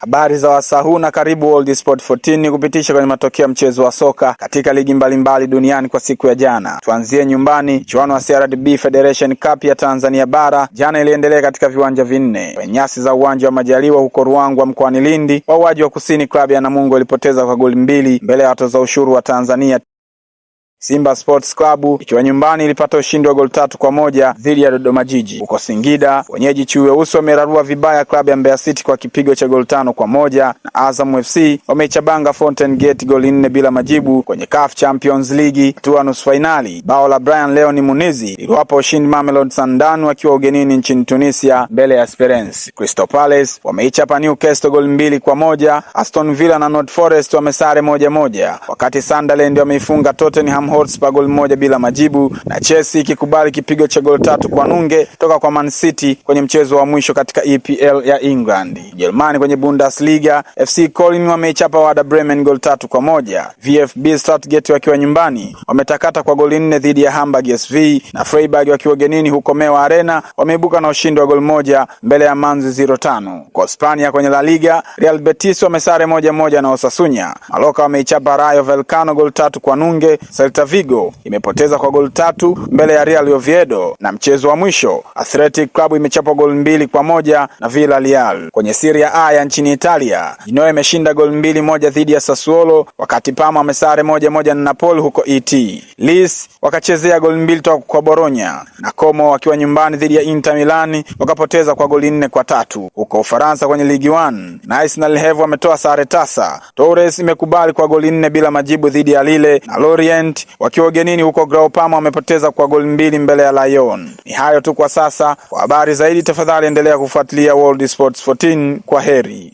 Habari za wasahu na karibu World Sport 14 kupitisha kwenye matokeo ya mchezo wa soka katika ligi mbalimbali duniani kwa siku ya jana. Tuanzie nyumbani. Mchuano wa CRDB Federation Cup ya Tanzania bara jana iliendelea katika viwanja vinne. Kwenye nyasi za uwanja wa Majaliwa huko Ruangwa mkoani Lindi, wauaji wa Kusini Club ya Namungo ilipoteza kwa goli 2 mbele ya watoza ushuru wa Tanzania. Simba Sports Club ikiwa nyumbani ilipata ushindi wa goli 3-1 dhidi ya Dodoma Jiji. Huko Singida, wenyeji Chui Weusi wamerarua vibaya klabu ya Mbeya City kwa kipigo cha goli 5-1, na Azam FC wameichabanga Fountain Gate goli 4 bila majibu kwenye CAF Champions League hatua nusu finali. Bao la Brian Leon Munizi liliwapa ushindi Mamelodi Sundowns wakiwa ugenini nchini Tunisia mbele ya Esperance. Crystal Palace wameichapa Newcastle goli 2-1. Aston Villa na North Forest wamesare 1-1, wakati Sunderland wameifunga Tottenham Hotspur goli 1 bila majibu, na Chelsea ikikubali kipigo cha goli 3 toka kwa Man City kwenye mchezo wa mwisho katika EPL ya England. Jerumani kwenye Bundesliga, FC Köln wameichapa Werder Bremen goli 3-1. VfB Stuttgart wakiwa nyumbani wametakata kwa goli 4 dhidi ya Hamburg SV, na Freiburg wakiwa ugenini huko Mewa Arena wameibuka na ushindi wa goli 1 mbele ya Manzi 0-5. Kwa Hispania kwenye La Liga, Real Betis wamesare 1-1 na Osasuna. Mallorca wameichapa Rayo Vallecano goli 3-0. Celta Vigo imepoteza kwa goli 3 mbele ya Real Oviedo, na mchezo wa mwisho Athletic Club imechapa goli 2-1 na Villarreal. Kwenye Serie A ya nchini Italia, Genoa imeshinda goli 2-1 dhidi ya Sassuolo, wakati Parma wamesare 1-1 na Napoli huko ET. Lecce wakachezea goli 2 toka kwa Bologna, na Como wakiwa nyumbani dhidi ya Inter Milan wakapoteza kwa goli 4-3. Huko Ufaransa kwenye Ligue 1, Nice na Le Havre wametoa sare tasa. Torres imekubali kwa goli 4 bila majibu dhidi ya Lille, na Lorient wakiwa ugenini huko Groupama wamepoteza kwa goli 2 mbele ya Lyon. Ni hayo tu kwa sasa. Kwa habari zaidi tafadhali endelea kufuatilia World Sports 14. Kwa heri.